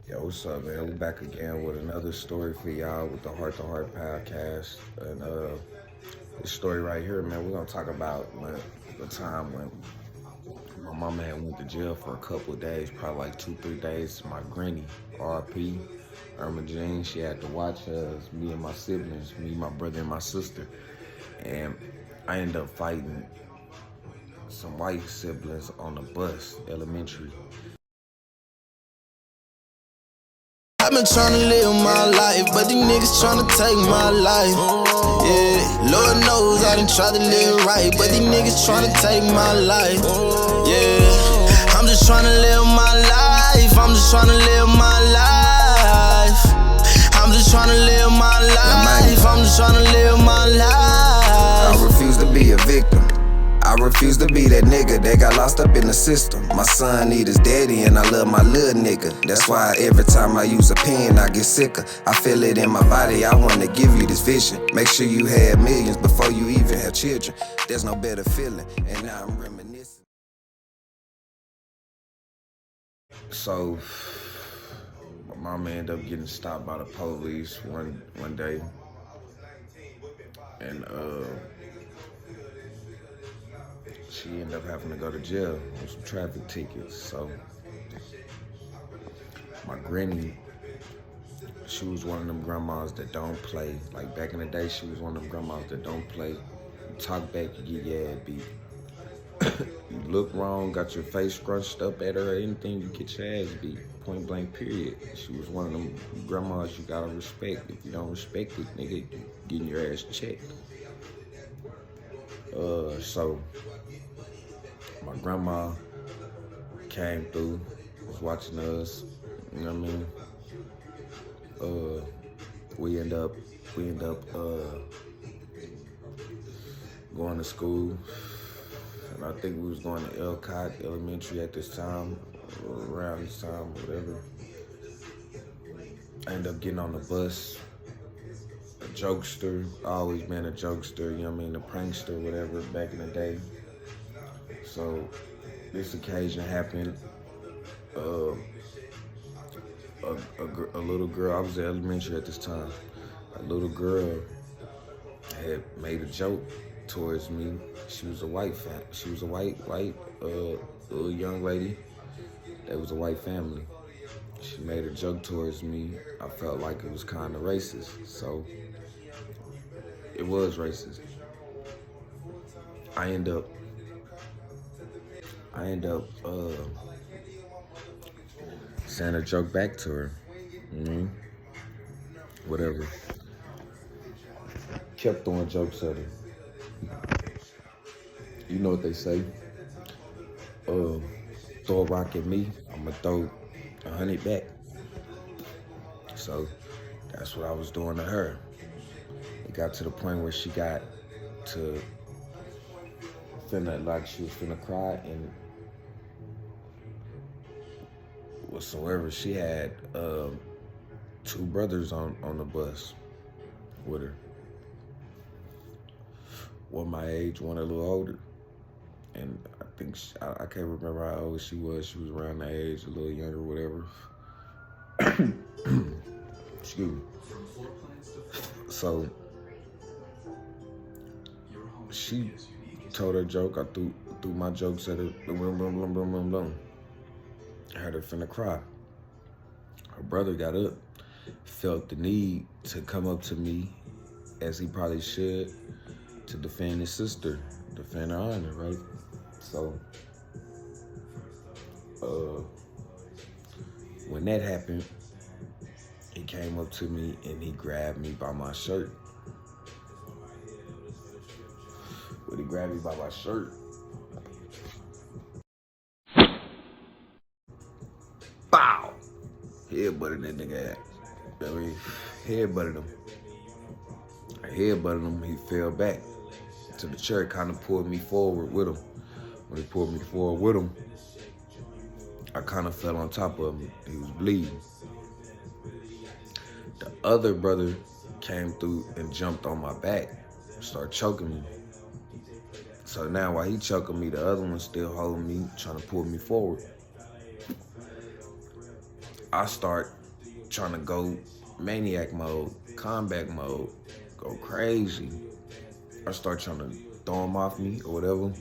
Yo, what's up, man? We back again with another story for y'all with the Heart to Heart podcast. And this story right here, man, we're gonna talk about the time when my mama had went to jail for a couple of days, probably like 2, 3 days. My granny, RP, Irma Jean, she had to watch us, me and my siblings, me, my brother, and my sister. And I ended up fighting some white siblings on the bus, elementary. I've been tryna live my life, but these niggas tryna take my life. Yeah, Lord knows I done tried to live right, but these niggas tryna take my life. Yeah, I'm just tryna live my life. I'm just tryna live my life. I'm just tryna live my life. I'm just tryna live my life. I refuse to be a victim. I refuse to be that nigga that got lost up in the system. My son need his daddy and I love my little nigga. That's why every time I use a pen I get sicker. I feel it in my body, I wanna give you this vision. Make sure you had millions before you even have children. There's no better feeling, and now I'm reminiscing. So my mama ended up getting stopped by the police one day. And she ended up having to go to jail with some traffic tickets. So my granny, she was one of them grandmas that don't play. Like back in the day, she was one of them grandmas that don't play. You talk back, you get your ass beat. You look wrong, got your face scrunched up at her or anything, you get your ass beat. Point blank, period. She was one of them grandmas you gotta respect. If you don't respect it, nigga, you getting your ass checked. So my grandma came through, was watching us, you know what I mean? We end up going to school, and I think we was going to Elcott Elementary at this time, or around this time, whatever. I ended up getting on the bus, a jokester, always been a jokester, you know what I mean, a prankster, whatever, back in the day. So this occasion happened. A little girl, I was in elementary at this time. A little girl had made a joke towards me. She was a white little young lady. That was a white family. She made a joke towards me. I felt like it was kind of racist, so it was racist. I end up saying a joke back to her. Whatever. Kept throwing jokes at her. You know what they say? Throw a rock at me, I'ma throw 100 back. So that's what I was doing to her. It got to the point where she got to feeling like she was finna cry, and whatsoever, she had 2 brothers on the bus with her. One my age, one a little older. And I think, I can't remember how old she was. She was around that age, a little younger, whatever. Excuse me. So she told her joke. I threw my jokes at her. Boom, boom, boom, boom, boom, boom. I had her finna cry. Her brother got up, felt the need to come up to me, as he probably should, to defend his sister, defend her honor, right? So, when that happened, he came up to me and he grabbed me by my shirt. When he grabbed me by my shirt, bow! Headbutted that nigga ass. I mean, headbutted him. I headbutted him, he fell back to the chair, kind of pulled me forward with him. When he pulled me forward with him, I kind of fell on top of him. He was bleeding. The other brother came through and jumped on my back, started choking me. So now while he choking me, the other one still holding me, trying to pull me forward. I start trying to go maniac mode, combat mode, go crazy. I start trying to throw them off me or whatever.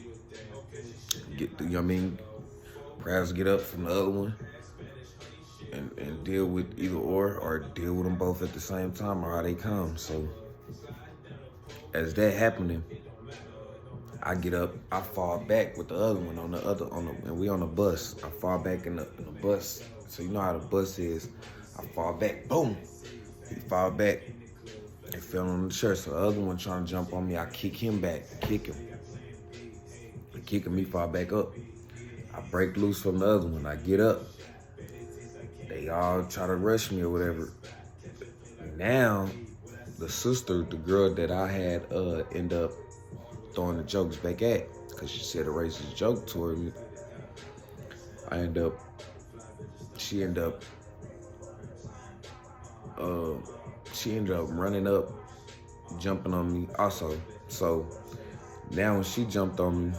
Get the, you know what I mean? Perhaps get up from the other one and deal with either or deal with them both at the same time or how they come. So as that happening, I get up, I fall back with the other one and we on the bus. I fall back in the bus. So you know how the bus is. I fall back, boom. He fall back and fell on the shirt. So the other one trying to jump on me, I kick him back, kick him. I kick him, he fall back up. I break loose from the other one, I get up. They all try to rush me or whatever. Now, the sister, the girl that I had end up throwing the jokes back at, because she said a racist joke toward me. She ended up running up, jumping on me also. So now when she jumped on me,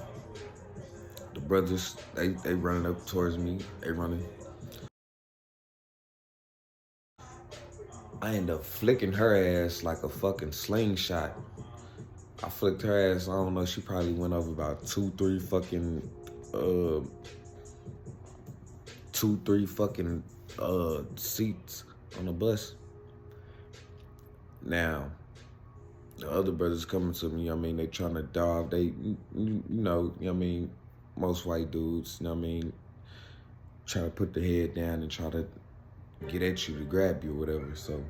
the brothers, they running up towards me, they running. I end up flicking her ass like a fucking slingshot. I flicked her ass, I don't know, she probably went over about 2-3 fucking seats on the bus. Now, the other brothers coming to me, you know what I mean, they trying to dog, they, you know what I mean, most white dudes, you know what I mean, trying to put the head down and try to get at you to grab you or whatever. So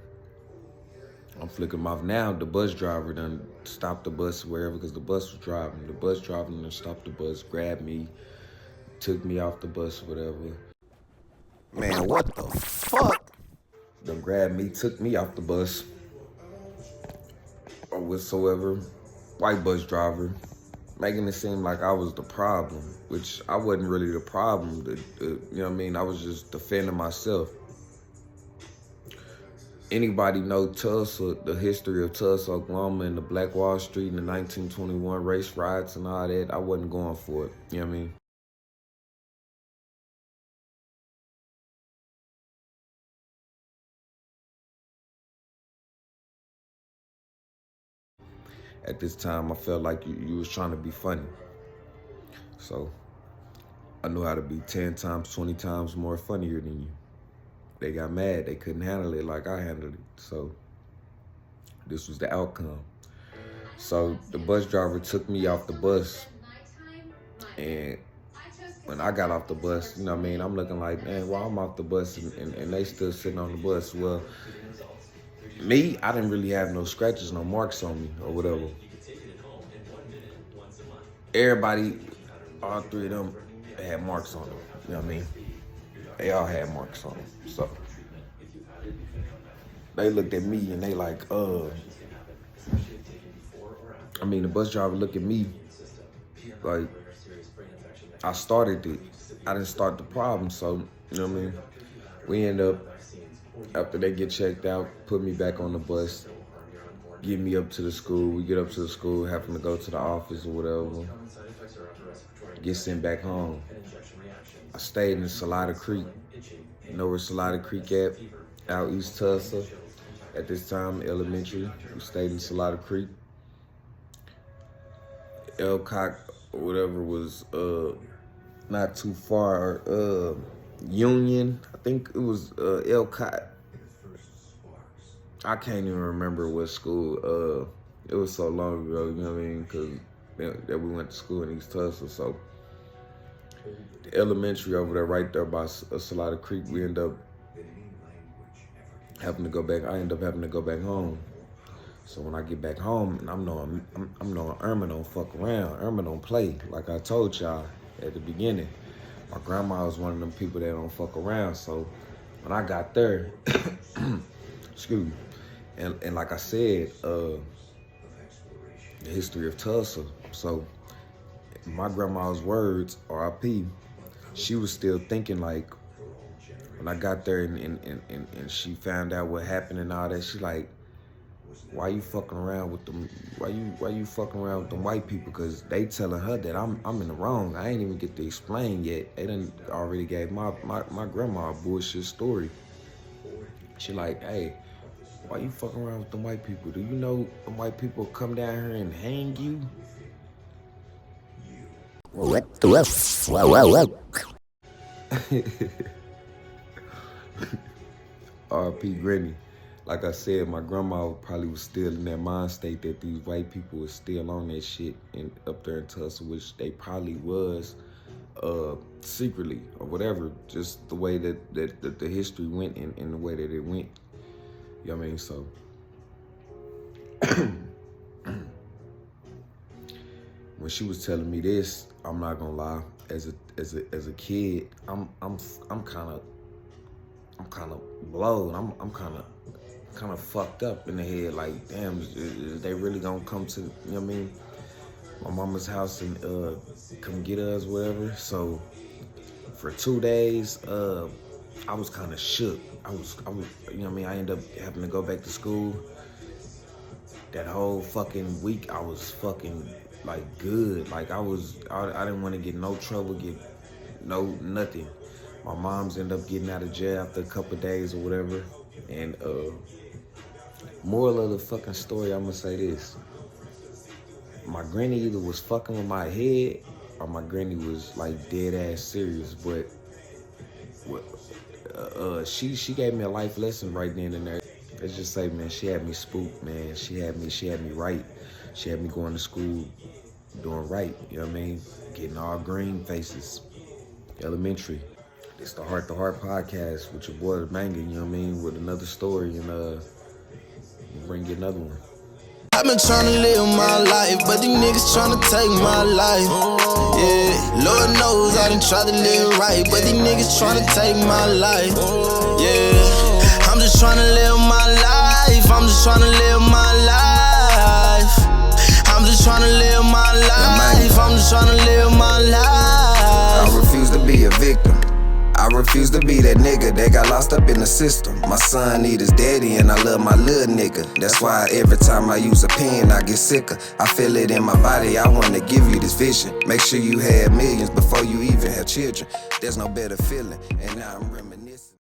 I'm flicking them off. Now the bus driver done stopped the bus wherever, because the bus was driving. The bus driver done stopped the bus, grabbed me, took me off the bus, whatever. Man, what the fuck? Done grabbed me, took me off the bus, or whatsoever. White bus driver, making it seem like I was the problem, which I wasn't really the problem. You know what I mean? I was just defending myself. Anybody know Tulsa, the history of Tulsa, Oklahoma, and the Black Wall Street in the 1921 race riots and all that? I wasn't going for it, you know what I mean? At this time, I felt like you was trying to be funny. So I knew how to be 10 times, 20 times more funnier than you. They got mad, they couldn't handle it like I handled it. So this was the outcome. So the bus driver took me off the bus, and when I got off the bus, you know what I mean, I'm looking like, man, well, I'm off the bus and they still sitting on the bus. Well, me, I didn't really have no scratches, no marks on me or whatever. Everybody, all three of them had marks on them, you know what I mean? They all had marks on them. So they looked at me and they like, the bus driver looked at me like I started it. I didn't start the problem, so, you know what I mean? We end up, after they get checked out, put me back on the bus, get me up to the school. We get up to the school, having to go to the office or whatever, get sent back home. I stayed in Salida Creek. You know where Salida Creek at? Out East Tulsa. At this time, elementary. We stayed in Salida Creek. Elcock or whatever was not too far. Union, I think it was Elcock. I can't even remember what school. It was so long ago, you know what I mean? Because that we went to school in East Tulsa, so. The elementary over there, right there by Salida Creek, we end up having to go back. I end up having to go back home. So when I get back home, and I'm knowing Irma don't fuck around. Irma don't play, like I told y'all at the beginning. My grandma was one of them people that don't fuck around. So when I got there, excuse me, and like I said, the history of Tulsa. So my grandma's words, R.I.P., she was still thinking like, when I got there and she found out what happened and all that, she like, why you fucking around with them? Why you fucking around with them white people? Cause they telling her that I'm in the wrong. I ain't even get to explain yet. They done already gave my grandma a bullshit story. She like, hey, why you fucking around with them white people? Do you know them white people come down here and hang you? What the fuck? R.P. Granny. Like I said, my grandma probably was still in that mind state that these white people was still on that shit and up there in Tulsa, which they probably was secretly or whatever, just the way that the history went in the way that it went. You know what I mean? So when she was telling me this, I'm not gonna lie, as a kid, I'm kind of blowed. I'm kind of fucked up in the head. Like, damn, is they really gonna come to, you know what I mean, my mama's house and come get us, whatever? So for 2 days, I was kind of shook. I was, you know what I mean? I ended up having to go back to school. That whole fucking week, I was fucking like good. Like I didn't want to get no trouble, get nothing. My mom's ended up getting out of jail after a couple of days or whatever. And moral of the fucking story, I'm gonna say this. My granny either was fucking with my head or my granny was like dead ass serious. But she gave me a life lesson right then and there. Let's just say, man, she had me spooked, man. She had me right. She had me going to school doing right, you know what I mean? Getting all green faces. Elementary. It's the Heart to Heart podcast with your boy Bangin', you know what I mean? With another story and we'll bring you another one. I've been tryna live my life, but these niggas tryna take my life. Yeah, Lord knows I done tried to live right, but these niggas tryna take my life. Yeah, I'm just tryna live my life. I'm just tryna live my life. I'm just tryna live my life. I'm just tryna live my life. I refuse to be a victim. I refuse to be that nigga that got lost up in the system. My son need his daddy and I love my little nigga. That's why every time I use a pen I get sicker. I feel it in my body, I wanna give you this vision. Make sure you had millions before you even have children. There's no better feeling, and now I'm reminiscing.